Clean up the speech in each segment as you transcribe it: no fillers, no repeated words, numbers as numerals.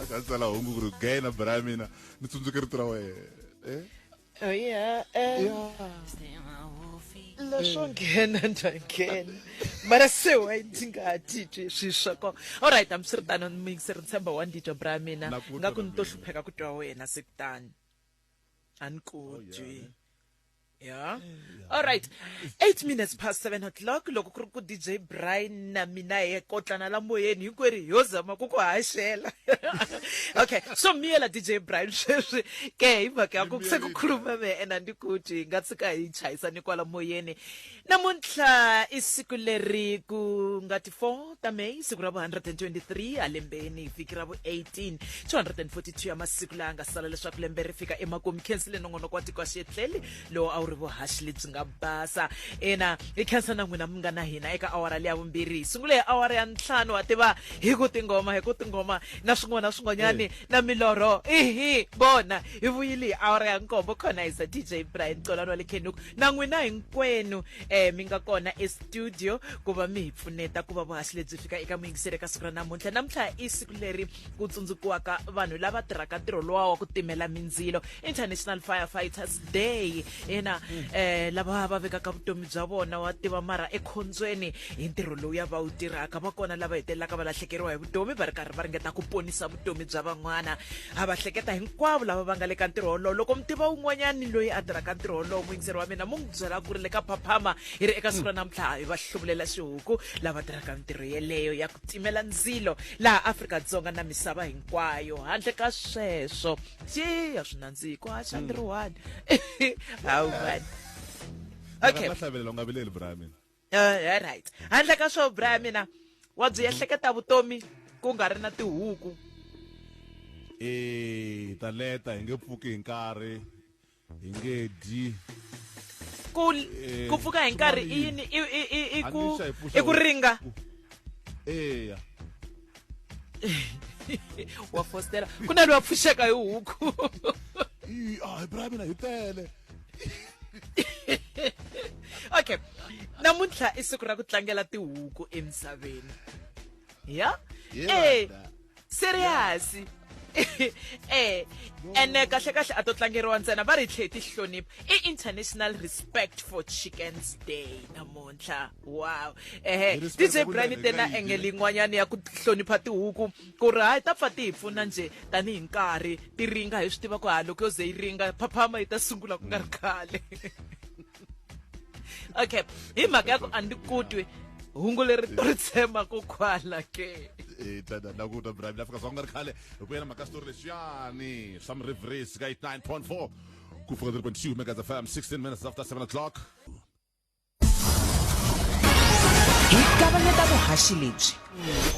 akatsala hungu ku ri gay na bra ya mina ni tsundzuke rito ra wena Oh yeah. Leswo nghena ndangena mara se wayindingathi nje swishoko. All right, I'm sirtana mixer Ntshemba wa nditwa bra mina ngaku ni to hlupheka ku twa wena sekutani. Anikutwi. Yeah. All right. 8 minutes past 7 o'clock. Loko kuri ku DJ Brian na mina he kotlana la moyeni hikweri yo zama ku ku hashela. Okay. So miyela DJ Brian sweswi ke himhaka ya ku se ku khuluma me ena ndikuthi ngathi ka hi chayisani kwala moyeni. Namuntlha isiku leri ku ngati 4 ta May siku ra 123 alembeni vhiki ra 18 242 ya masiku la nga sala leswaku lembe ri fika emakumu cancel nongono kwa tiko xetleli lo a uri vuhashi lebyi nga basa ena hi khensa na n'wina mi nga na hina eka awara leya vumbirhi sungule hi awara ya ntlhanu wa tiva hi ku tingoma na swin'wanyani na milorho bona hi vuyile hi awara ya nkombo khona isa DJ Brian Colano le Kenuku na n'wina hinkwenu mi nga kona e-studio ku va mi hi pfuneta ku va vuhashi lebyi fika eka muyingiseri ka siku ra namuntlha i siku leri ku tsundzukiwaka vanhu lava tirhaka ntirho lowa wa ku timela mindzilo International Firefighters Day ena lava va vekaka vutomi bya vona wa tiva mara ekhondzweni hi ntirho lowu ya va wu tirhaka va kona lava hetelelaka va lahlekeriwa hi vutomi va ri karhi va ringeta ku ponisa vutomi bya van'wana ha va hleketa hinkwavo lava va nga le ka ntirho wolowo loko mi tiva un'wanyani loyi a tirhaka ntirho wolowo muyingiseri wa mina mu n'wi byela ku ri le ka phaphama hi ri eka siku ra namuntlha hi va hluvulela xihuku lava tirhaka ntirho yeleyo ya ku timela ndzilo laha Afrika-Dzonga na misava hinkwayo handle ka sweswo ya swinandziko a xandiriwani hawu man okay hlavelela nga vileli bra mina all right handle ka swo bra mina wa byi ehleketa vutomi ku nga ri na tihuku ta leta hi nge pfuki hi nkarhi hi nge dyi ku pfuka hi nkarhi i yini i ku ringa eya wa fostera ku na loyi a pfuxeka hi huku bra mina hi tele okay namuntlha i siku ra ku tlangela tihuku emisaveni serious ene kahle a to tlangeriwa ntsena va ri tlhe ti hlonipha i International Respect for Chickens Day namuntlha wow DJ Brian tena engeli n'wanyani ya ku hlonipha tihuku ku ri hayi ta pfa ti hi pfuna nje tanihi nkarhi ti ringa hi swi tiva ku loko yo ze yi ringa phaphama yi ta sungula ku nga ri khale okay hi mhaka ya ku a ndi kutwi hungu leri to ri tshemba ku kwala ke nakuta bra mina fika zonga ri khale hi ku yena mhaka story leswiyani some reveries ka 89.4 ku fika 3.2 Megas FM 16 minutes after 7 o'clock hi kavanyeta vuhashi lebyi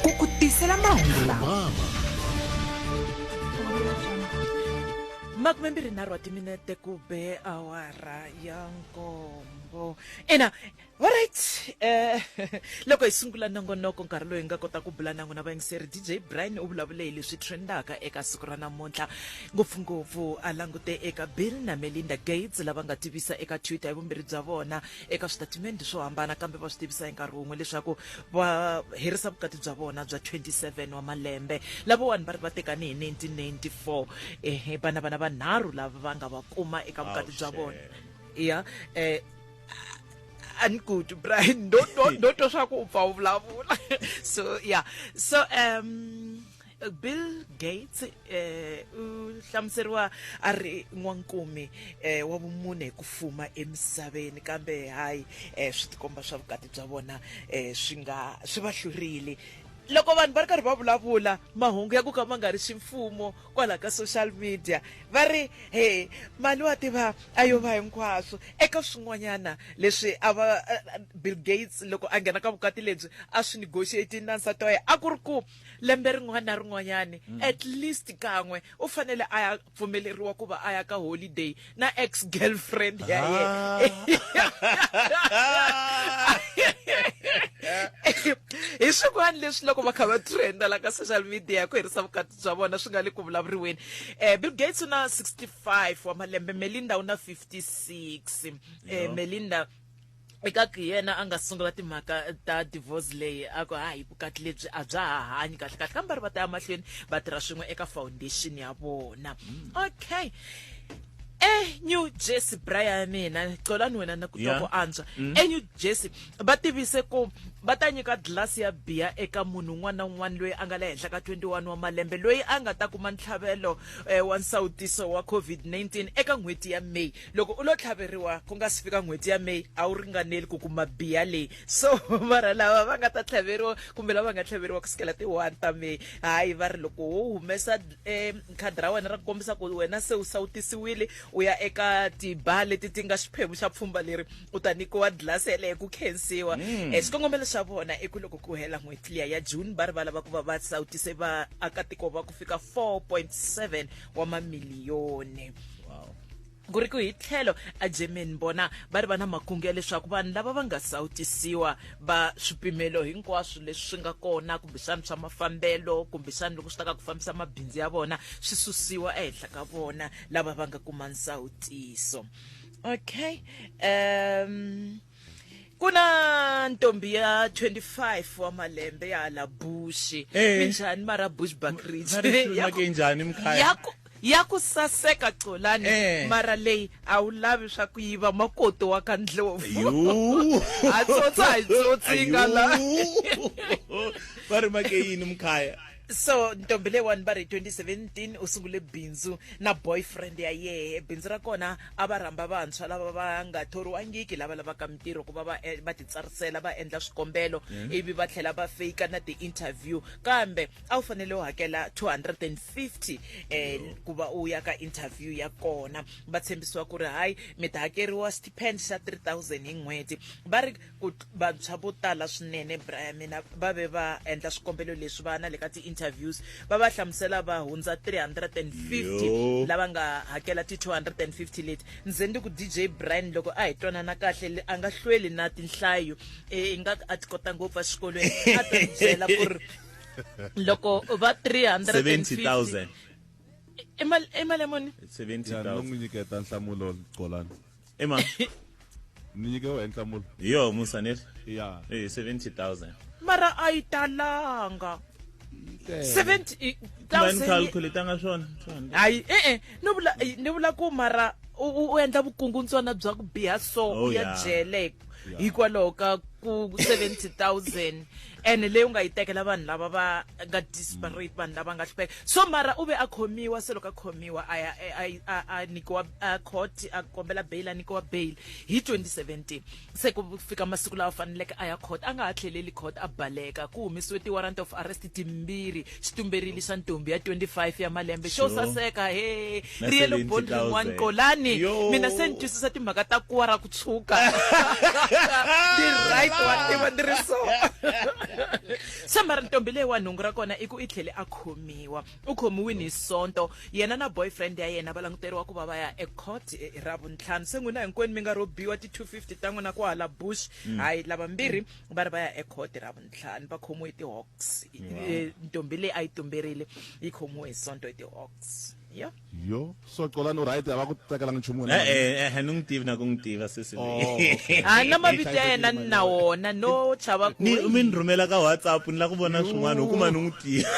ku ku tisela mahungu lawa makume mbirhi nharhu wa timinete ku be awara ya nkombo ena alright loko hi sungula nongonoko nkarhi loyi hi nga kota ku bula na n'wina vayingiseri DJ Brian u vulavule hi leswi trendaka eka siku ra namuntlha ngopfungopfu a langute eka Bill na Melinda Gates lava nga tivisa eka Twitter hi vumbirhi bya vona eka switatimende swo hambana kambe va swi tivisa hi nkarhi wun'we leswaku va herisa vukati bya vona bya 27 wa malembe lavawani va ri va tekani hi 1994 vana vanharhu lava va nga va kuma eka vukati bya vona and good Brian don't swa ku upfa u vulavula so Bill Gates u hlamuseriwa a ri n'wankumi wa vumune hi ku fuma emisaveni kambe hayi swi tikomba swa vukati bya vona swi va hlurile loko vanhu va ri karhi va vulavula mahungu ya ku ka ma nga ri ximfumo kwala ka social media va ri mali wa tiva a yo va hinkwaswo eka swin'wanyana leswi a va Bill Gates loko a nghena ka vukati lebyi a swi negotiate na nsati wa yena a ku ri ku lembe rin'wana na rin'wanyani at least kan'we u fanele a ya pfumeleriwa ku va a ya ka holiday na ex girlfriend ya yena hi swin'wana leswi loko va kha va trenda la ka social media ku herisa vukati bya vona swi nga le ku vulavuriweni Bill Gates u na 65 wa malembe Melinda u na 56 Melinda eka yena a nga sungula timhaka ta divorce leyi a ku hayi vukati lebyi a bya ha hanyi kahle kahle kambe va ta ya mahlweni va tirha swin'we eka foundation ya vona. Okay, New Jersey Brian mina Xolani wena na ku twa ku antswa. New Jersey va tivise ku va ta nyika glasi ya biya eka munhu un'wana na un'wana loyi a nga le henhla ka 21 wa malembe loyi a nga ta kuma ntlhavelo wa nsawutiso wa COVID-19 eka n'hweti ya May. Loko u lo tlhaveriwa ku nga si fika n'hweti ya May a wu ringaneli ku kuma biya leyi, so mara lava va nga ta tlhaveriwa kumbe lava nga tlhaveriwa kusukela ti 1 ta May hayi va ri loko u humesa khadi ra wena ra kombisa ku wena se u sawutisiwile u ya eka tiba leti ti nga xiphemu xa pfhumba leri u ta nikiwa glasi yeleyo ku khensiwa. Xikongomelo xa vona i ku loko ku hela n'hweti liya ya June va ri va lava ku va va sawutise vaakatiko va ku fika 4.7 wa mamiliyoni. Ku ri ku hi tlhelo a Germany bona va ri va na makungu ya leswaku vanhu lava va nga sawutisiwa va swipimelo hinkwaswo leswi swi nga kona kumbexana swa mafambelo kumbexana loko swi ta ka ku fambisa mabindzu ya vona swi susiwa ehenhla ka vona lava va nga kuma nsawutiso. Okay, kuna ntombi ya 25 wa malembe ya hala Bush minjhani mara Bushbuckridge njhani mkhaya ya ku saseka Xolani mara leyi a wu lavi swa ku yiva makoto wa ka ndlovu a tsotsa hi tsotsinga la va ri make yini mkhaya. So ntombi leyiwani va ri 2017 u sungule bindzu na boyfriend ya yehe. Bindzu ra kona a va rhamba vantshwa lava va nga thoriwangiki lava lavaka mintirho ku va va titsarisela va endla swikombelo ivi va tlhela va fake na ti-interview kambe a wu fanele u hakela 250 ku va u ya ka interview ya kona. Va tshembisiwa ku ri hayi mi ta hakeriwa stipend xa 3,000 hi n'hweti. Va ri ku vantshwa vo tala swinene Brian mina va ve va endla swikombelo leswi va na le ka interviews va va hlamusela va hundza 350 lava nga hakela ti 250 leti. Ndzi ndi ku DJ Brian loko a hi twanana kahle a nga hlweli na tinhlayo nga a ti kota ngopfu a xikolweni a ta byela ku ri loko va 370,000 emalemoni 70,000 n'wi nyiketa nhlamulo Xolani ni nyike wena nhlamulo yo musaneri ya 70,000 mara a yi talanga 70,000 calculate nga swona hayi ni vula ku mara u endla vukungundzwana bya ku biha so u ya jele hikwalaho ka ku 70,000 ene leyi u nga yi tekela vanhu lava va nga disparate vanhu lava nga hlupheka. So mara u ve a khomiwa se loko a khomiwa a nikiwa court a kombela bail a nikiwa bail hi 2017 se ku fika masiku lawa faneleke a ya court a nga ha tlheleli court a baleka ku humesiwe ti-warrant of arrest timbirhi xitumberile xa ntombi ya 25 ya malembe xo saseka riyelo bond rin'wana Xolani mina se ni twisisa timhaka ta kuwa ra ku tshuka right wa tiva ni ri so. Se mara ntombi leyiwani nhungu ra kona i ku i tlhele a khomiwa u khomiwini hi Sonto yena na boyfriend ya yena va languteriwa ku va va ya ecourt ra vuntlhanu. Se n'wina hinkwenu mi nga robiwa ti 250 ta n'wina ku hala Bush hayi lava mbirhi va ri va ya ecourt ra vuntlhanu va khomiwe hi ti-Hawks. Ntombi leyi a yi tumberile yi khomiwe hi Sonto hi ti-Hawks. yo so Xolani right a va ku tekelanga nchumu ni n'wi tivi na ku n'wi tiva se na mavito ya yena ni na wona no chava ku mi ni rhumela ka WhatsApp ni la ku vona swin'wana u kuma ni n'wi tiva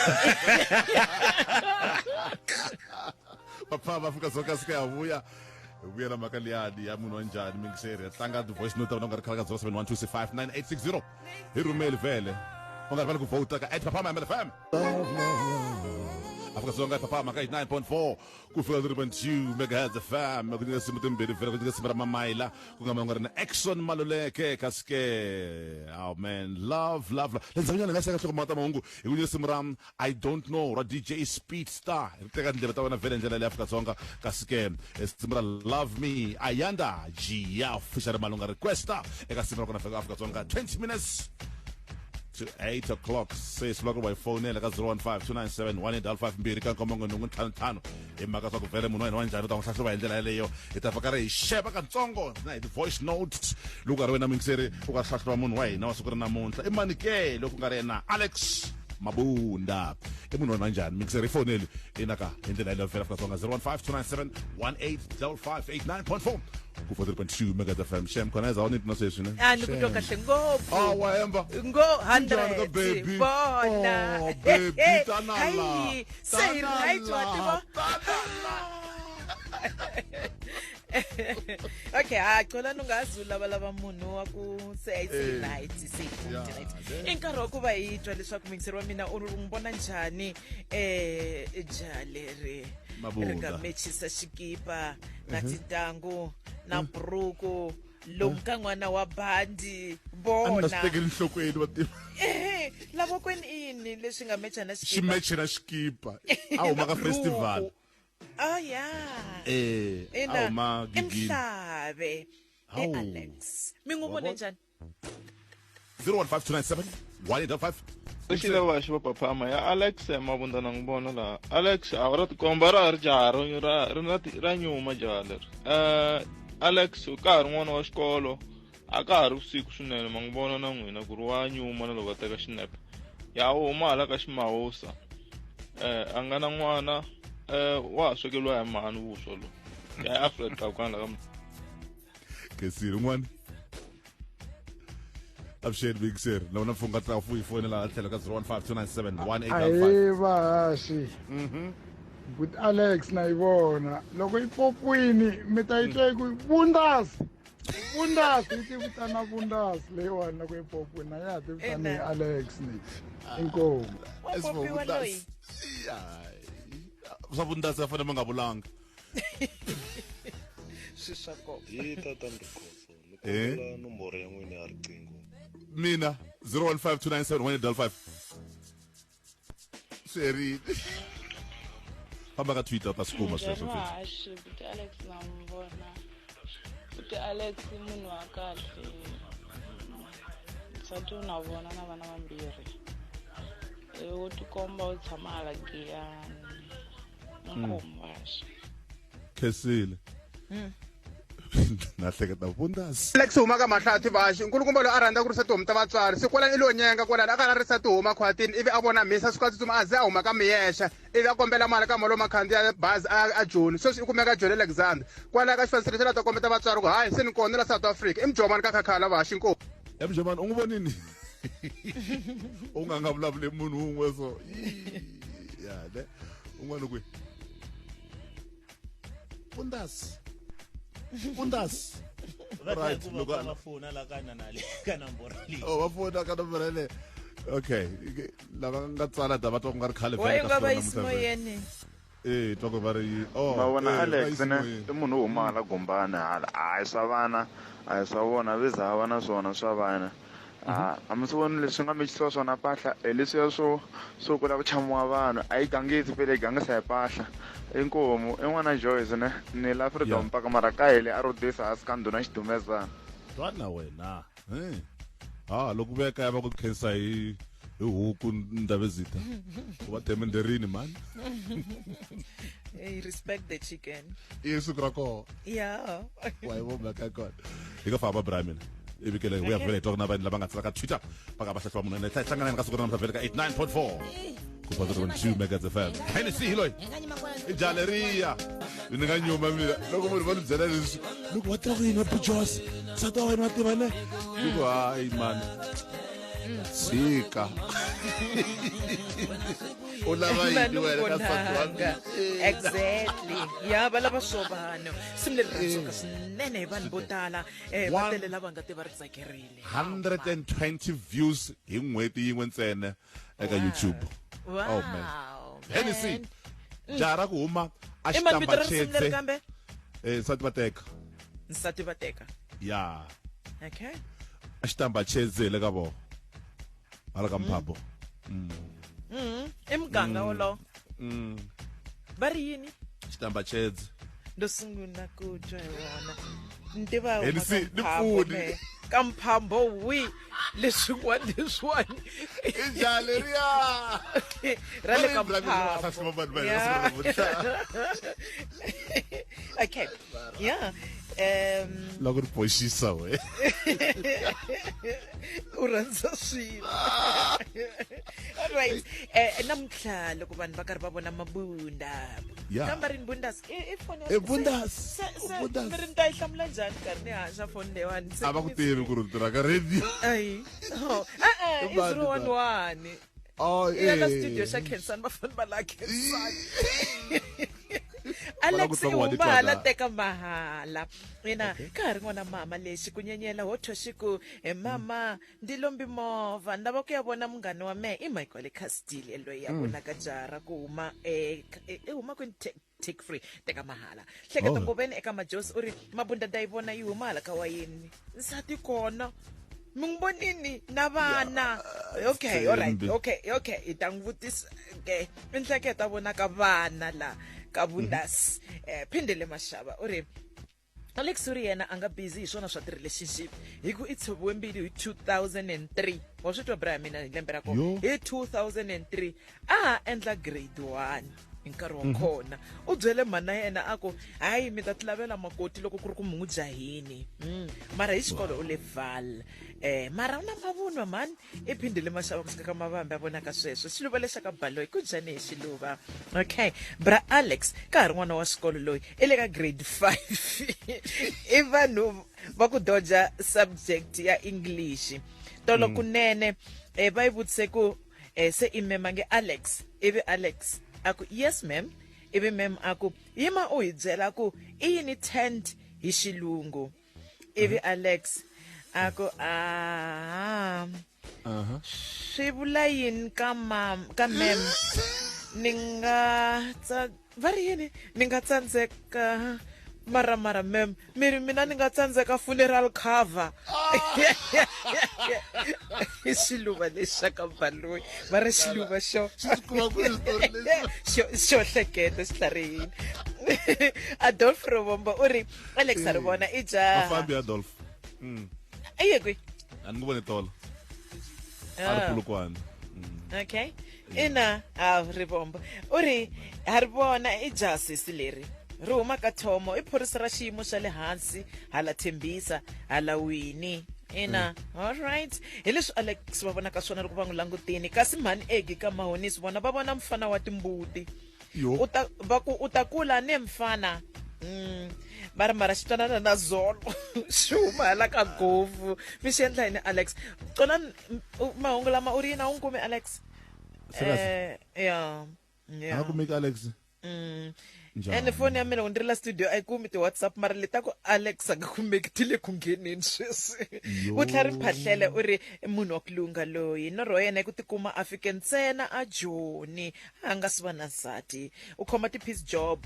papa va fika zoka sika ya vuya na mhaka liyani ya munhu wa njhani mi ngiseri tlanga voice note va nga ri khala ka 0712659860 hi rhumeli vele u nga ri vale ku vouta ka @papamfm Afrika-Dzonga papa maka 9.4 ku fika 3.2 megahertz FM ku nyika simu timbirhi vhela ku nyika simu ra mamaila ku nga nga ri na Action Maluleke kasike oh man love lenzanyana nga seka hloko mata mahungu hi ku nyika simu ra I don't know ra DJ Speedstar hi teka ndlela ta wena vhela ndlela ya Afrika-Dzonga kasike simu ra Love Me Ayanda Gia official malunga requesta eka simu ra kona fika Afrika-Dzonga 20 minutes to 8 o'clock. Says local by phone like 015-297-1855 mbiri ka nkomongo nungu ntlhanu hi mhaka swa ku vhele munhu wa hina wa njhani u ta n'wi hlahluva hi ndlela yaleyo hi ta faka ri hi xeva katsongo na hi ti-voice notes loko ku nga ri wena mingiseri u nga hlahluva munhu wa hina wa siku ri namuntlha i mani ke loko ku nga ri yena Alex Mabunda emunhu kanjani mikisere ifoneli enaka indlela ile vela fika songa 015297185589.4 ku 4.2 Mega FM Shem khona ezawona into session ni kuto kahle ngopfu wahemba ngo Kunjani ka, 100 baby? bona Oh, baby, tanala. Hayi, say right Tanala. Okay, acola nungazula balava munhu wa ku say right say right inkarhi wa ku va hi twa leswaku mingiseri wa mina u ngibona njhani jaleri Mabunda. ri nga mechisa xikipa na tintangu na buruku lomu ka n'wana wa bandi bona anastekeli nhlokweni wativa lavokweni ini leswi nga mecha na xikipa ximeche na xikipa a huma ka festival oh yeah a huma gigini Emhlave Hawu. Alex mi n'wi vone njhani 0152971855 Lexi lava xi va paphama ya Alex Mabunda na ngibona la Alex a ra tikomba ra ri jaha ra nyuma jaha leri Alex u karhi n'wana wa xikolo a ka ha ri vusiku swinene ma ngibona na n'wina ku ri wa nyuma na loko a teka xinepe ya huma hala ka Ximawusa a nga na n'wana wa ha swekeliwa hi mhani vuswa lo ya Afrika kwala ka kesiri n'wana avuxeni mikiseri lava na mfunga tla fu yifonela tlhelo ka 0152971855 Aye vahashi but Alex na yivona loko yi popwini mi ta yi twa ku bundas yi tivitana bundas leyiwani loko yi popwini na ya tivitana hi Alex ni inkomo wapopiwa loyi swa vundasi afane ma nga vulanga swi swa kona hi tata Ndukhoso ni kombela nomboro ya n'wina ya riqingho mina 0152971855 swi herile famba ka Twitter ta swikuma sweswo futhi Hashi kuti Alex namubona kuti Alex i munhu wa kahle nsati u na vona na vana vambirhi u tikomba u tshama hala Giyani nkombaxi khesile nahleketa vundasi Alex huma ka mahlati vaxi nkulukumba loyi a rhandza ku risa tihomu ta vatswari siku kwalani i lo nyenga kwalani a karhi a risa tihomu akhwatini ivi a vona mhisa swi tsutsuma a ze a huma ka miyexa ivi a kombela mali ka mali makhandziya bazi a joni sweswi i kumeka Joni Alexander kwalaya ka xifaniso lexi la ta kombeta vatswari ku hayi se ni kona la South Africa i mujomani ka khakhala vaxi nkomu emjomani u n'wi vonini u nga nga vulavuli munhu un'we so ya le un'wana kwihi vundasi Right, look at- va fona la ka nomboro leyi va fona ka nomboro yaleyo okay lava nga tsala ta va twa ku nga ri khale wa yi nga va yisimoyeni twa ku va ri mavona Alex ne i munhu wo huma hala Gombani hala a hi swa vana a hi swa vona veza hava na swona swa vana a mi swi voni leswi nga mechisiwa swona mpahla hi leswiya swo kula ku chamiwa vanhu a yi gangisi pele yi gangisa hi mpahla inkomu i n'wana Joyce ne ni la Freedom Park mara ka hele a rodisa hansi ka ndhuna xidumezana twana wena loko vuya kaya va ku khensa hi huku ndavezita u va temenderini man hey respect the chicken i siku ra koho yeah wa yi vomaka kona hi ka famba Brian ibikele vuya vele hi twa na vanhu lava nga tsala ka Twitter va ka va hlahlwa munhu ene hlanganani ka siku ra namuntlha vele ka 89.4 ku 4.2 Mega FM Hennessy hi loyi i jaleria ni nga nyuma mina loko munhu va ni byela leswi loko wa tiva ku yini wa Bujos nsati wa wena wa tiva ne loko hayi man tshika u lava yini wena ka nsati wa mina exactly ya va lava swo vanhu simile ritsoka swinene hi vanhu vo tala va tele lava nga te va ri tsakerile 120 views hi n'hweti yin'we ntsena eka YouTube wow man. Hennessy jara ku huma a i mavito ra risimu leri xitambachetse kambe nsati va teka nsati va teka ya okay a xitambachetse le ka vona hala ka mphapo i muganga wolowo va ri yini xitambachetse ndo sungula ku twa hi wona ni tiva Hennessy, ni pfuni. ka mphambo wi leswin'wana leswiwani i jaleria ra le ka mphambo mphambo Yeah. Okay. Yeah. loko ri boxisa we u rhandza swilo. Alright, namuntlha loko vanhu va karhi va vona mabunda kamba rini bundas bundas mi ri ni ta yi hlamula njhani karhi ni haxa foni leyiwani a va ku tivi ku ri tirha ka radio i 011 ila ka studio xa Khensani vafani va la Khensani. Alex umahala teka mahala mina ka ha ri n'wana mama lexi ku nyenyela ho thoxiku mama ndi lombi movha ni lava ku ya vona munghani wa mehe i Michael Castillo loyi ya vonaka jara ku huma huma kwini take free teka mahala hleketa nguveni eka majosi u ri mabunda da yi vona yi huma hala ka wayini nsati kona mi n'wi vonini na vana. Okay, alright, okay i ta n'wi vutisa ke i nhleketa vonaka vana la ka bundas phindele mashava u ri Alex uri yena anga busy hi swona swa ti-relationship hi ku i tshoviwe mbili hi 2003 wa swi twa bra mina hi lembe ra kona hi 2003 a endla grade 1 hi nkarhi wa kona u byele mhana yena a ku hayi mi ta tilavela makoti loko ku ri ku mi n'wi jahini mara hi xikolo u le Val mara u na mavunwa mani i phindile maxava kusuka ka mavambi a vonaka sweswo xiluva lexa ka Baloyi ku njhani hi xiluva. Okay, bra Alex ka ha ri n'wana wa xikolo loyi i le ka grade 5 i vanhu va ku doja subject ya English tolo kunene va yi vutise ku se i memange Alex ivi Alex aku yes ma'am ivi ma'am aku yima u hi byela ku i yini tent hi xilungu ivi Alex aku swi vula yini ka ma'am ni nga va ri yini ni nga tsandzeka mara ma'am mina ni nga tsandzeka funeral cover xiluva lexa ka Baloyi va ri xiluva xo hleketa xi hlarini. Adolf Rovombo u ri Alex a ri vona i jaha afambi Adolf iye kwi a ni ngu voni tolo a ri Polokwane. Okay, ina Rivombo u ri ha ri vona i jaha sisi leri ri huma ka Thomo i phorisa ra xiyimo xa le hansi hala Thembisa hala Wini ina. Alright, hi leswi Alex va vonaka swona loko va n'wi langutini kasi mhani Egi ka Mahonisi vona va vona mfana wa timbuti u ta kula ni mfana va ri mara xi twanana na Zolo xi huma hala ka Gofu mi xi endla yini Alex kona mahungu lama u ri yini a wu nkumi Alex a kumeki Alex ene foni ya mina loko ni ri la studio a yi kumi ti-WhatsApp mara leta ku Alex a nga kumeki ti le ku ngheneni sweswi u tlhela ri phahlele u ri munhu wa ku lunga loyi norho yena hi ku tikuma a fike ntsena a Joni a nga si va na nsati u khoma ti-peace job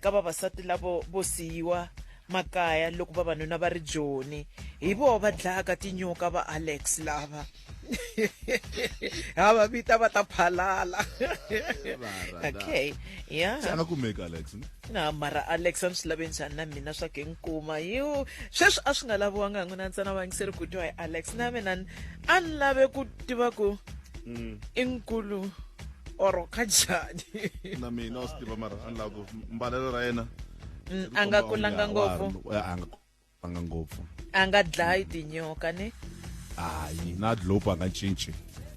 ka vavasati lavo vo siyiwa makaya loko vavanuna va ri Joni hi vo va dlayaka tinyoka va Alex lava hava vita va ta phalala. Okay, yeah nga kumeki Alex na mara Alex a ni swi lavi njhani na mina swa ke nkuma sweswi a swi nga laviwanga n'wina ntsena va yingiseri ku twa hi Alex na mina a ni lave ku tiva ku i nkulu or ka njhani na mina u swi tiva mara a ni lava ku mbalelo ra yena a nga kulanga ngopfu anga ngopfu a nga dlayi tinyoka ne hayi na dlopa nga cinci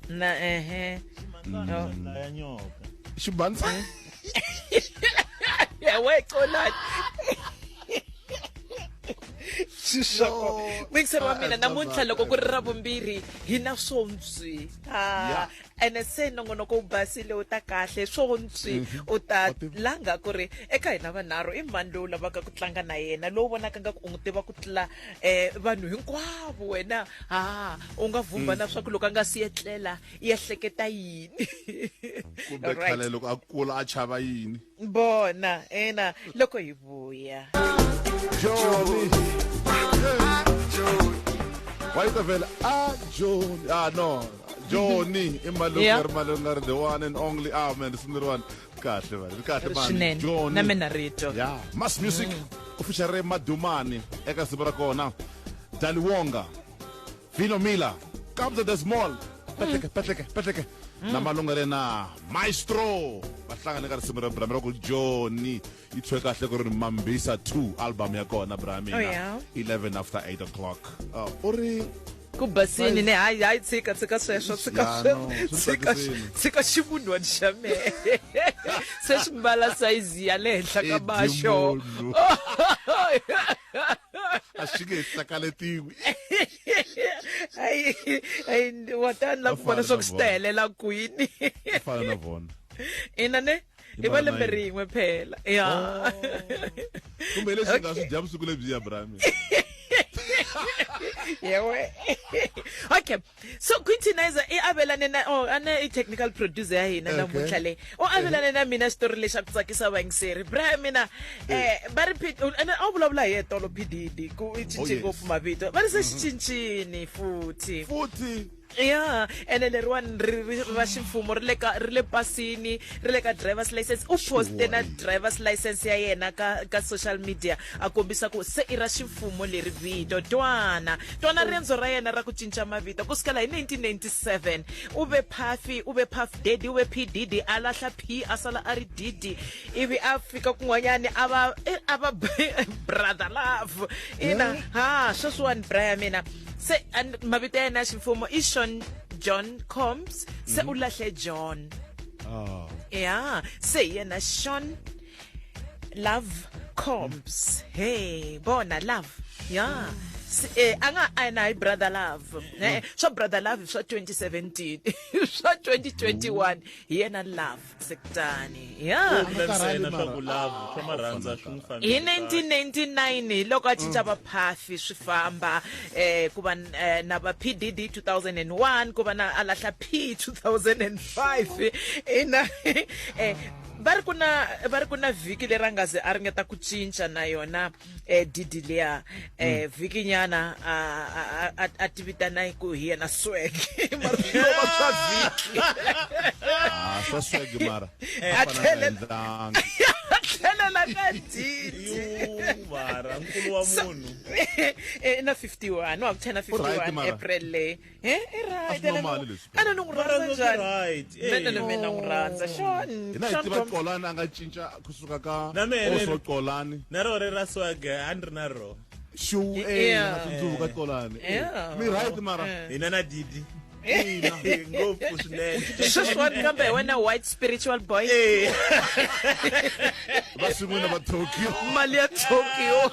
na ya nyoka xibanza ya we kolani xisoko mixer wa mina namuntlha loko ku ri ra vumbirhi hi na swontswi ene se nongonoko u basile u ta kahle swontswi u ta langa ku ri eka hina vanharhu i mani lowu lavaka ku tlanga na yena lowu vonaka nga ku u n'wi tiva ku tlula vanhu hinkwavo wena u nga vhumba na swa ku loko a nga si etlela i ehleketa yini kumbe khale loko a kula a chava yini bona ena loko hi vuya Joni Waita vela Joni no Joni imalungar the one and only man this one kahle man Joni na mina rito Mass Music official Madumani eka sibra kona Daliwonga Philomila comes to the small Patleke na malungelo na Maestro bahlangane ka risimu ra Brami ra ku Johnny ithwe kahle ku ri Mambisa 2 album ya kona Brami 11 after 8 o'clock uri kubasini ne hayi tsika sweswo tsika ximunwani xa mehe se swi mbala sayizi ya le henhla ka maxo a xi nge hlakaletiwi hayi watani la ku vona swa ku swi ta helela kwini fana na vona ina ne i va lembe rin'we phela ya kumbe leswi nga swi dya vusiku lebyi ya Brami yewe okay so Quintinizer I avelane na ane technical producer ya hina namuntlha le avelane na mina story lesha ku tsakisa vangiseri bra mina ba repeat ana a vulavula hi tolo PDD ku cinci ngopfu mavito va ri se cincini futhi yeah ene leriwani ra ximfumo ri le pasini ri le ka driver's license u poste na driver's license ya yena ka social media a kombisa ku se i ra ximfumo leri vito twana riendzo ra yena ra ku cinca mavito kusukela hi 1997 u ve Puff Daddy u ve P Diddy a lahla P a sala a ri Diddy ivi a fika kun'wanyani a va Brother Love ina sweswiwani Brian mina se mavito ya yena ximfumo i John Combs se u lahle John yeah se yena Sean Love Combs hey bona Love yeah anga ana Brother Love so Brother Love swa 2017 swa 2021 yena Love sektani yeah hi 1999 loko a cinca va Puffy swi famba kuva na va P Diddy 2001 kuva na alahla P 2005 ina vari kuna vhiki leri a nga ze a ringeta ku cinca na yona Diddy liya vhiki nyana a tivitana ku hi yena swag mariyova swa vhiki swa swag mara a tlhelela ka Diddy mara nkulu wa munhu na 51 wa ku 51 April le right ana n'wi rhandza njhani mina n'wi rhandza Sean Qolani anga cinca kusuka ka Oso Qolani na ro ra swag andri na ro shu ka Qolani mi right mara ina na Diddy ngopfu swinene sweswiwani kambe wena white spiritual boy va swin'wana va Tokyo mali ya Tokyo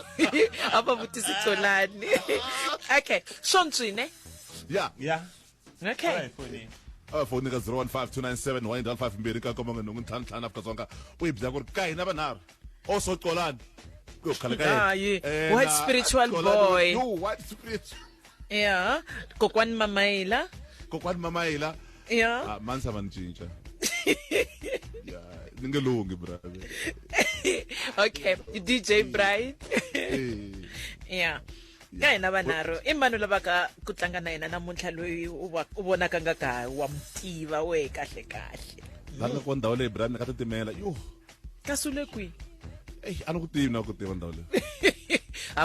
a va vutisi Qolani okay Shontswine yeah okay phone ka 015297 mbiri ka koma ngu ntlhantlhana Afrika-Dzonga u yi byela ku ri ka hina vanharhu Oso Qolani yo khala ka yena white spiritual boy white spiritual yeah kokwani Mamaila yeah mansa vancinca ningelungi brother okay DJ Brian yeah ka hina vanharhu I mani lava ka ku tlanga na yena namuntlha loyi u vonaka nga ka wa mutiva we kahle langa ku ndhawu leyi Brian ka titimela yo kasule kwi a ni ku tivi na ku tiva ndhawu leyi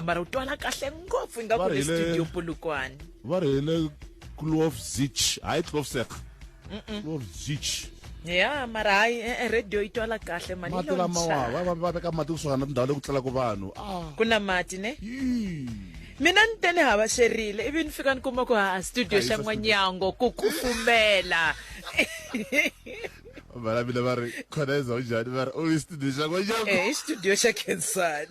mara u twala kahle ngopfu nga ku studio Polokwane va ri hele Klofzich hayi Klofsek Klofzich yeah mara hayi radio yi twala kahle mani mati lama va veka mati kusuka na tindhawu leyi ku tlelaku vanhu kuna mati ne mina ni tene hava sherile ivi ni fika ni kuma ku studio xa N'wanyango ku kufumela vana mina va ri khoneza njhani va ri u studio xa N'wanyango studio xa Khensani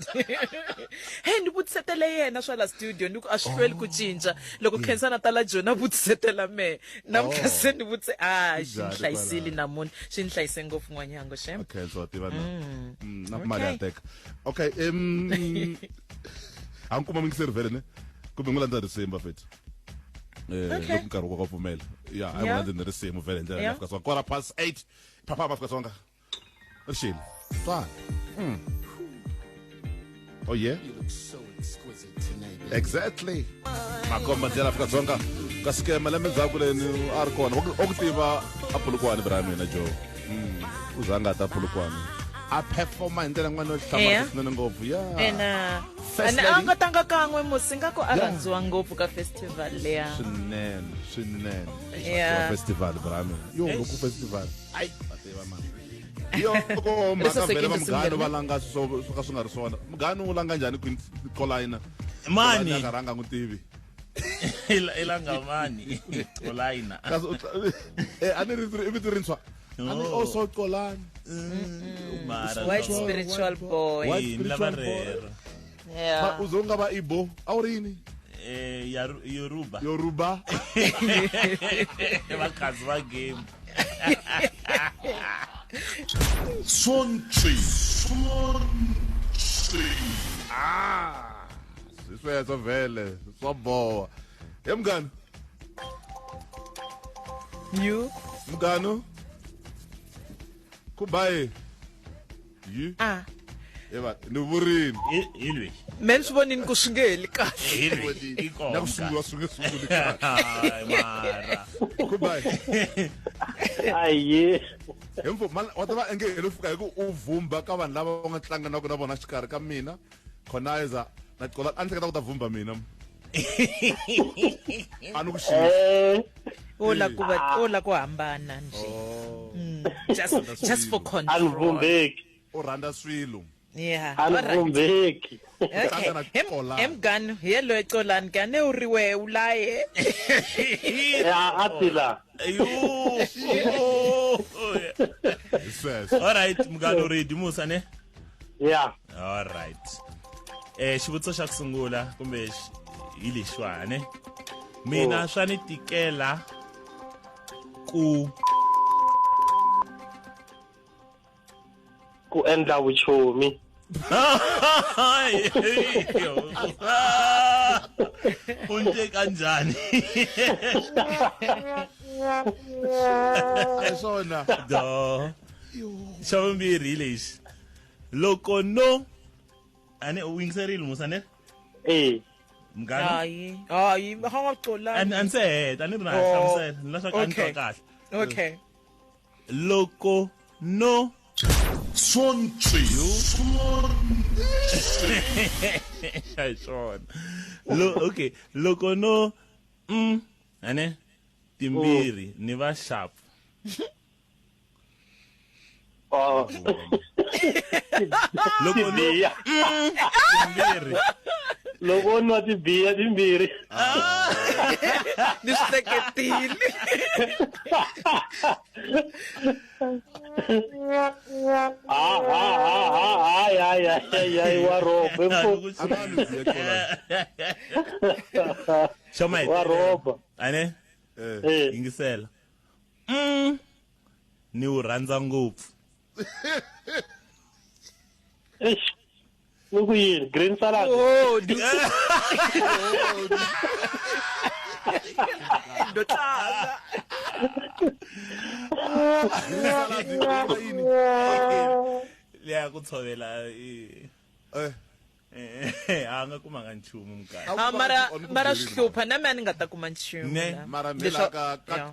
ni vutisetele yena swa la studio ni ku a swi hlweli ku cinca loko Khensani a tala Joni a vutisetela mehe namuntlha se ni vutise xi ni hlayisile namuntlha xi ni hlayise ngopfu N'wanyango shem Khensa wa tiva na mali ya teka okay a ni kuma mingiserivhele ne kumbe n'wi landza risimu fethu loko nkarhi wa ku pfumela ya a n'wi landza ni risimu vhele hi ndlela ya Afrika-Dzonga 8:15 phapha Afrika-Dzonga rixile twana oh yeah exactly makomba ndlela Afrika-Dzonga ka skema lembe ndzhaku leni a ri kona o ku tiva a Polokwane Brian mina Joe uzanga ta Polokwane a performa ndlela n'wana hlama swinene ngopfu ena anga tanga kan'we musinga ko arandziwa ngopfu ka festival leya swinene festival brame yo ku festival ai bateva mani yo ko makavela mgano valanga swo ka swi nga ri swona mgano u langa njhani Colina mani akaranga ngutivi ilanga mani Colina ani ritrintswa ani also Colina white spiritual boy ma uzonga ba Ibo awurini Yoruba vakazi va game Sonchi siswetso vele swa boha mgano mgano kubaye eva ni vurini hilwi men swi vonini ku swi nge heli kahle na ku sungula mara kubaye aye hemfo watava enge helo fika hi ku u vumba ka vanhu lava va nga tlanganaka na vona xikarhi ka mina Khonaiza na ticola a ndzi hleketa ku ta vumba mina a ni ku ola ku hambana nje just for control alvumbeki u rhandza swilo alvumbeki emgani yelo ecolani kane uriwe ulaye atila all right mgano ready musa ne all right xivutiso xa ku sungula kumbe hi lexwane mina swa ni tikela ku endla vuchomi unje kanjani swona do xa vumbirhi lexi loko no ane u yingiserile musane mgano hayi hanga colani an se heta ni na hlamusela ni laswa ka ntwa kahle okay loko no Sonchi okay loko no ane timbiri ni va sharp loko no timbiri loko no tibiya timbiri ni steketile ay warobe Shomai waroba ane ingisela ni u rhandza ngopfu Look at green salad. Ya ku tshovela anga kuma nga nchumu mukaya mara swihlupha na mina ni nga ta kuma nchumu mara mina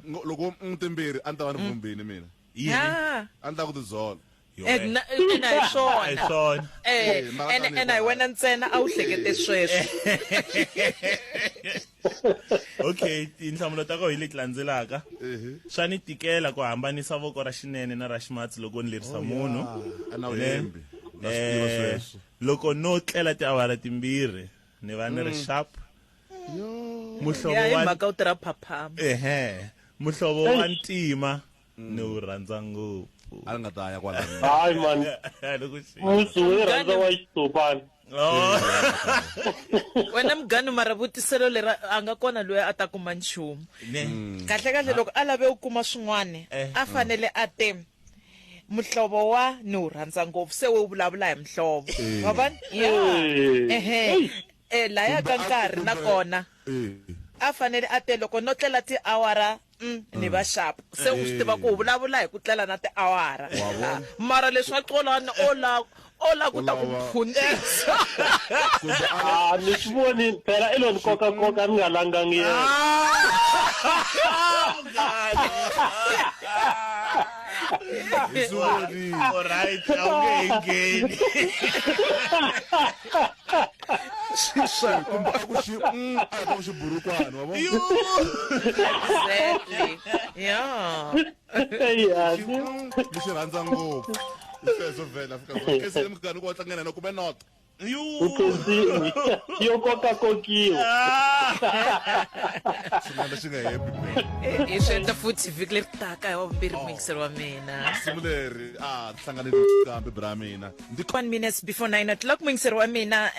loko mutimbiri a ni ta va ni vumbini mina a ni ta ku tizola ena hi swona ena hi wena ntsena a wu hlekete sweswo okay tinhlamulo ta ko hi leti landzelaka swa ni tikela ku hambanisa voko ra xinene na ra ximatsi loko ni lerisa munhu loko no tlela tiawara timbirhi ni va ni ri sharp muhlovo wa mhaka u tirha phaphama muhlovo wa ntima ni wu rhandza ngopfu a nga ta ya kwala hayi man musu wu rhandza wa xitopani wena mgani mara vutiselo leri a nga kona loyi a ta kuma nchumu kahle loko a lave u kuma swin'wana a fanele a te muhlovo wa ni wu rhandza ngopfu se wo vulavula hi muhlovo wa vona laya ka nkarhi na kona a fanele a te loko no tlela tiawara ni va sharp se u swi tiva ku vulavula hi ku tlela na tiawara mara leswi wa qolana ola ku ta ku phundisa ni swi voni phela ilo ni koka ni nga langangi yena Alright, awungengeni. Kumba akushibhurukwana wabo. Exactly. Yeah. Lishirhandza ngopfu. Isezo vela fika. Kesi mngani ukuhlangana nokube not. Yo kokiwa. Sinanda singa happy. Iswenda futhi viki letaka ya wambiri mixer wa mina. Simuleri hlanganile kambe bra mina. 1 minutes before 9 o'clock mixer wa mina.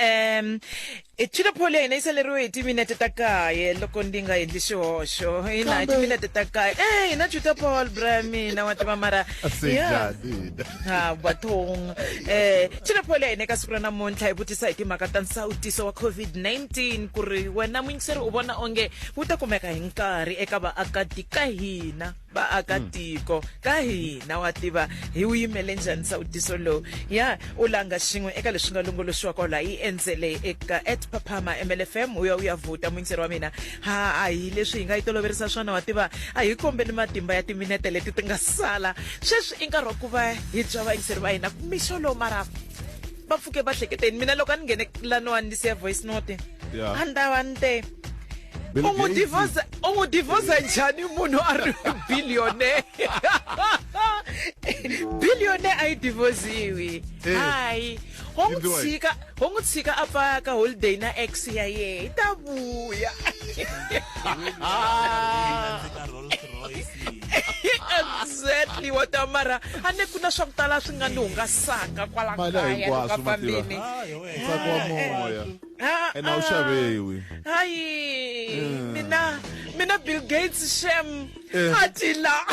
Chila pole ina isaleriwe 8 minutes takaye loko ndinga endli xihoxo. Ina 8 minutes takaye. Ina chuta Paul bra mina wativa mara. Ha batong. Chila pole ina ka siku namuntlha vutisa hi timhaka ta nsawutiso wa COVID-19 ku ri wena muyingiseri u vona onge wu ta kumeka hi nkarhi eka vaakatiko ka hina vaakatiko ka hina wa tiva hi wu yimele njhani nsawutiso lowu ya u langa xin'we eka leswi nga longoloxiwaka laha yi endzele eka @papama MLFM u ya vuta muyingiseri wa mina a hi leswi hi nga yi toloverisa swona wa tiva a hi kombeli matimba ya timinete leti ti nga sala sweswi i nkarhi wa ku va hi bya vayingiseri va hina mixo lowu mara ba pfuke ba hleketeni mina loko ni nghene laniwani ni siya voice note a ndava nte u n'wi divorce njhani munhu a ri billionaire billionaire a yi divorciwi hayi ho n'wi tshika a pfa ka holiday na ex ya yehe i ta vuya exactly wa tamara a ne ku na swa ku tala swi nga ni hungasaka kwala kaya loko fambini Sakwa moya. Ena u xavewi. hayi mina Bill Gates shem atila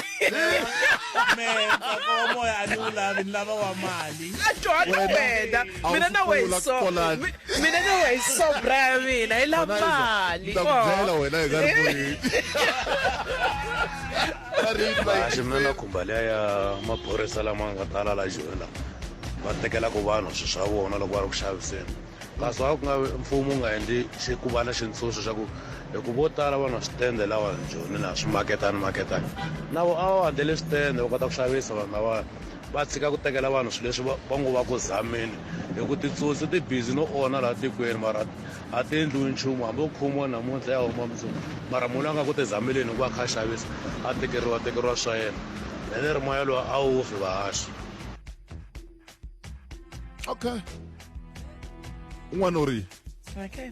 Sakwa moya ani ulavi ni lava wa mali. atwana wena mina na weso bra mina ila mali Ndakuzela wena ekari Mina na khumba liya ya maphorisa lama nga tala la joni va tekelaka vanhu swilo swa vona loko va ri ku xaviseni kasi a ku nga mfumo wu nga endli ku va na xitshunxo xa ku hi ku vo tala vanhu switende lawa joni na swimaketani na vo a va endlele switende va kota ku xavisa vanhu lavaya va tshika ku tekela vanhu swilo leswi va ngo va ku zameni hi ku titsotsi ti busy no ona laha tikweni mara a ti endliwi nchumu hambi u khomiwa namuntlha ya huma mundzuku mara munhu a nga ku ti zameleni ku va kha a xavisa a tekeriwa swa yena ene ri moya lowu a wu fi vahaxi Okay. Un'wana u ri okay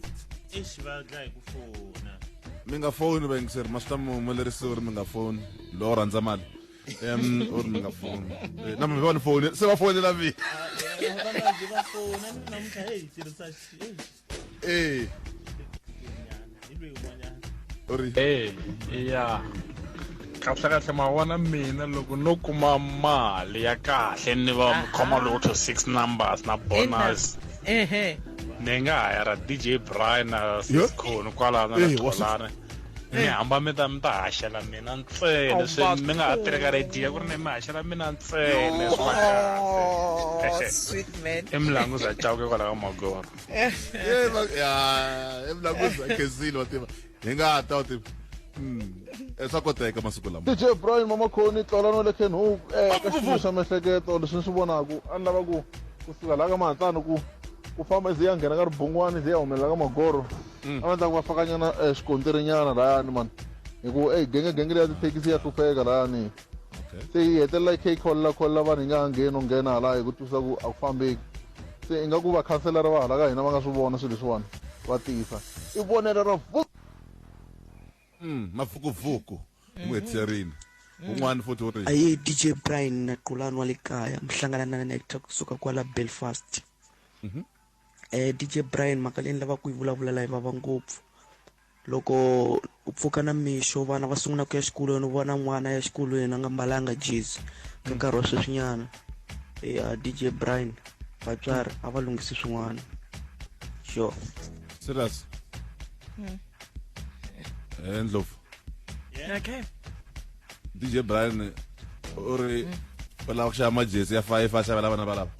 Ixi va dla hi ku fona. mi nga foni vayingiseri ma swi ta mi humelerisiwa ri mi nga foni lowo rhandza mali u ri mi nga foni na mi vona foni se va fonela mina Va fona namuntlha hey tirhisa u ri ya kahle ma vona mina loko no kuma mali ya kahle ni va khoma lotto 6 numbers na bonus ni nga haya DJ Brian na Sikhona kwala na Xolana ni hamba mi ta haxela mina ntsena swi mi nga ha tirheka radio ku ri ni mi haxela mina ntsena sweet man emlangu za chauke kwala ka Magoro emlanguza kezile wativa hi nga ta wativa swa koteka masiku lama DJ Brian mama khoni tlola no le Kenhoek ka xilo xa mehleketo leswi ni swi vonaku a ni lava ku kusuka laha ka Mahatsano ku famba zi ya nghena ka Ribungwani zi ya humelela ka Magoro a ni ta ku va fakanyana xikonterinyana layani mani hi ku genge leya tithekisi ya hlupheka layani se yi hetelela yi khe yi kholela vanhu yi nga ha nghena hala hi ku twisa ku a ku fambeki se i nga ku vakhanselara va hala ka hina va nga swi vona swilo leswiwani va tisa i vonelo ra mafukufuku muhetherini un'wana futhi u ri aye DJ Brian na Qulani wa le kaya mhlangana na Nectar kusuka kwala Belfast DJ Brian maka leyi lava ku yi vulavula hi vava ngopfu loko u pfuka na mixo vana va sungula ku ya xikolweni u vona n'wana ya xikolweni a nga mbalanga jezi ka nkarhi wa sweswinyana DJ Brian vatswari a va lunghisi swin'wana sure serious Ndlovu okay DJ Brian u ri va lava ku xava majezi ya 5 a xavela vana valava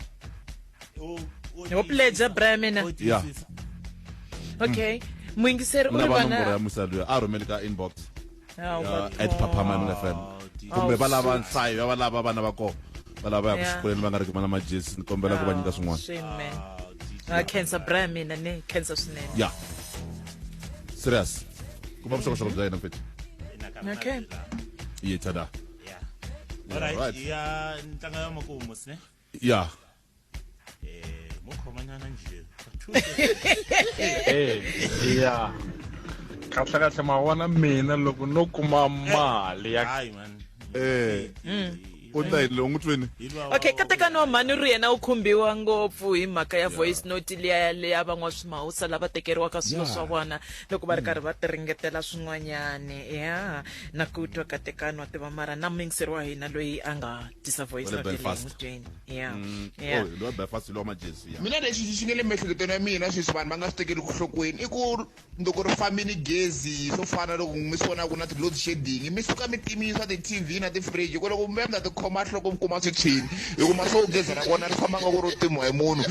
wo pledge Brian mina ya okay muyingiseri u ri na vana nomboro ya musali a rhumeli ka inbox @papama.fm kumbe va lava nhlayo va lava vana va kona va lava ya ku Yeah. xikolweni va nga ri ki vana majesi ni kombela ku va nyika swin'wana Shame, man. Cancer Brian mina ne cancer swinene. ya serious kuma vuxokoxoko bya yena mfethu Okay. ye tada Alright, ya ntanga ya makumu sine. ya Mukhomanyana nje. ya kahle kahle ma vona mina loko no kuma mali ya Hayi man. u ta yini lo n'witweni Okay, katekano mani ri yena u khumbiwa ngopfu hi mhaka ya voice note leya van'waswimhawusa lava tekeriwaka swilo swa vona loko va ri karhi va tiringetela swin'wanyani ya na ku twa katekano wa tiva mara na mingiseri wa hina loyi a nga tisa voice Wa le note Belfast. leyi ya lo wa Belfast lo wa majesi ya mina lexi xi nge le miehleketweni ya mina sweswi vanhu va nga swi tekeli ku nhlokweni i ku loko ri fambini gezi swo fana loko mi swi vona ku na ti-load shedding mi suka mi timisa ti-tv na ti-fridge ku loko mi ta tikhoma nhloko mi kuma switshwini hi ku ma swo gezi ra kona ri famba nga ku ro timiwa hi munhu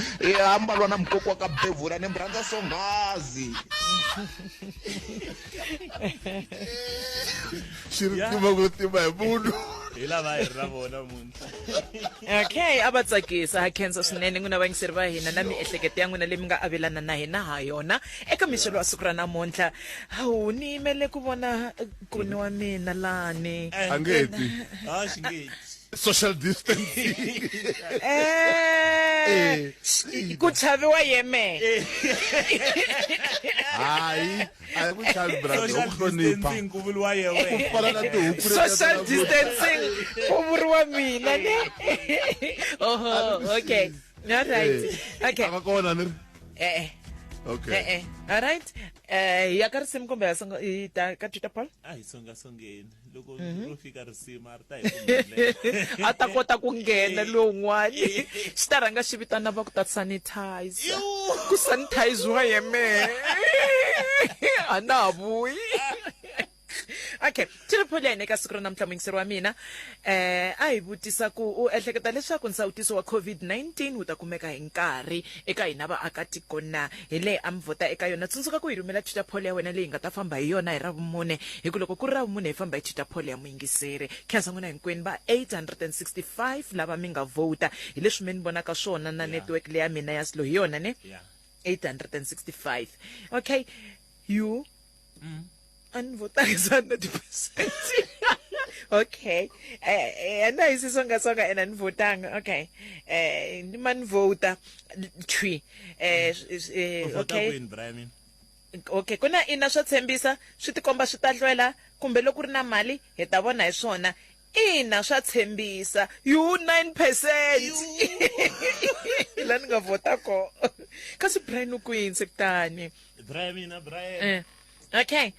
ambalwa na mukoko wa ka bevula ni mi rhandza swongazi xi ri tima ku tima hi munhu Hi lava hi ra vona munhu. Okay, a va tsakisa cancer swinene n'wina vangiseri va hina na miehleketo ya n'wina leyi mi nga avelana na hina ha yona eka mixelo wa siku ra namuntlha hawu ni yimele ku vona kuni wa mina lani angeti Xingeti. social distancing ku chaviwa yeme hayi a ku chavi brother u Social hlonipha distancing ku vuriwa yewe. fana na tihuku social distancing ku vuriwa mina ne oho okay all right okay aka kona ni okay all right ya ka risimu kumbe ka Twitter Paul Ai songa songeni. Loko ro fika risima ri ta hi kumela. a ta kota ku nghena lowun'wani xi ta rhanga xi vitana va ku ta sanitize ku sanitize-wa yeme a na ha vuyi okay tiliphuleni eka siku ra namuntlha muyingiseri wa mina a hi vutisa ku u ehleketa leswaku nsawutiso wa COVID-19 wu ta kumeka hi nkarhi eka hina vaakatiko na hi leyi a mi vhota eka yona tsundzuka ku hi rhumela Twitter poll ya wena leyi nga ta famba hi yona hi ravumune hi ku loko ku ri ravumune hi famba hi Twitter poll ya muyingiseri khensa n'wina hinkwenu va 865 lava mi nga vota hi leswi mi ni vonaka swona na network leya mina ya silo hi yona ne 865 okay you unvotanga percent okay and I see songa and unvotanga okay ni man vota twi okay okay kuna ina swa tshembisa swi tikomba swi ta hlwela kumbe loko ri na mali hi ta vona hi swona ina swa tshembisa you 9% lani nga vota ko kasi Brian u kwini sekutani Brian okay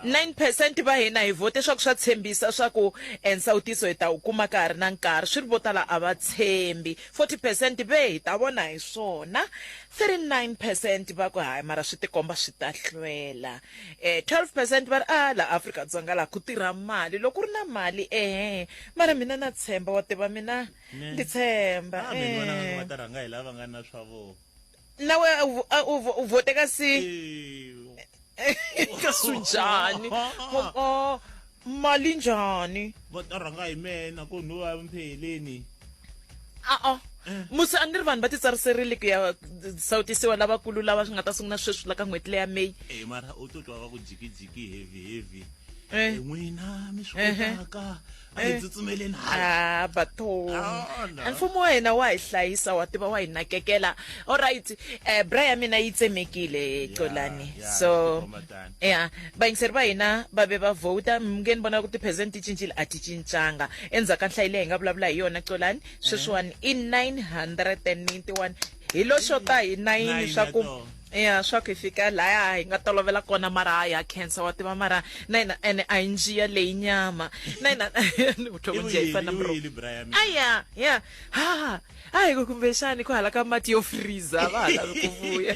9% va hina hi vote swa ku swa tshembisa swa ku nsawutiso hi ta wu kuma ka ha ri na nkarhi swi ri vo tala a va tshembi 40% ve hi ta vona hi swona 39% va ku hayi mara swi tikomba swi ta hlwela 12% va ri la Afrika-Dzonga laha ku tirha mali loko ri na mali mara mina na tshemba wa tiva mina ndi tshemba ta rhanga hi lava nga na swa vo nawe u vote ka si kasunjani mali njani va ta rhanga hi mena ku no va mpheleni musi a ni ri vanhu va titsariserile ku ya sawutisiwa lavakulu lava swi nga ta sungula sweswi la ka n'hweti leya May mara u to twa va ku jikijiki heavy n'wina mi swi kotaka a hi tsutsumeleni mfumo wa hina wa hi hlayisa wa tiva wa hi nakekela alright Brian mina yi tsemekile Xolani so vayingiseri va hina va ve va vota mi vona ku ti-percent ti cincile a ti cincanga endzhaku ka nhlayo leyi hi nga vulavula hi yona Xolani sweswiwani i 991 hi lo xota hi 9 swa ku swa ku hi fika laya hi nga tolovela kona mara ya cancer wa tiva mara na hina ene a hi njiya leyi nyama na hina vutomi byi hi fana hayi ku kumbexani ku hala ka mati yo freezer va hala ku vuya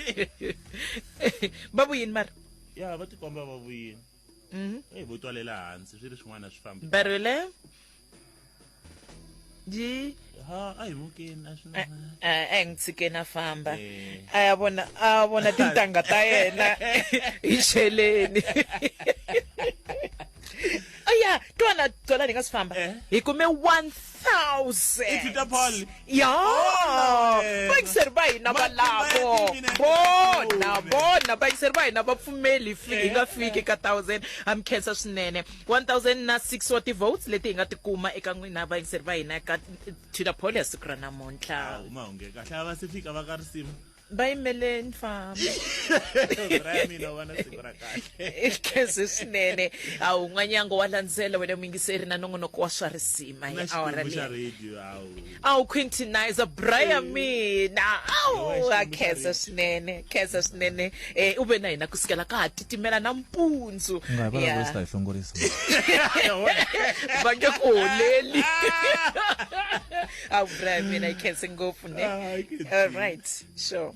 va vuyini mara ya va tikomba va vuyini vo twalela hansi swi ri swin'wana swi famba berwile ji a hi mukeni a hi n'wi tshikeni a famba a vona tintangha ta yena hi xeleni ya swona dola ni nga si famba hi kume 1000 Peter Paul ya bayiseri ba hina balavo bona bayiseri ba hina bapfumeli hi nga fiki ka 1000 amkhensa swinene 1006 wa ti-votes leti hi nga tikuma eka n'wina bayiseri ba hina ka Peter Paul ya siku ra namuntlha mahunge kahle ava se fika va ka risima bayimeleni famba mina wana siku ra kahle ikhense swinene awu n'wanyango wa landzela wena mwingiseri na nongonoko wa swa risima hi awara leyi awu Quintinizer Brian mina awu akhensa swinene u ve na hina kusukela ka ha titimela nampundzu va nge ku holeli awu Brian mina ikhense ngopfu ne all right sure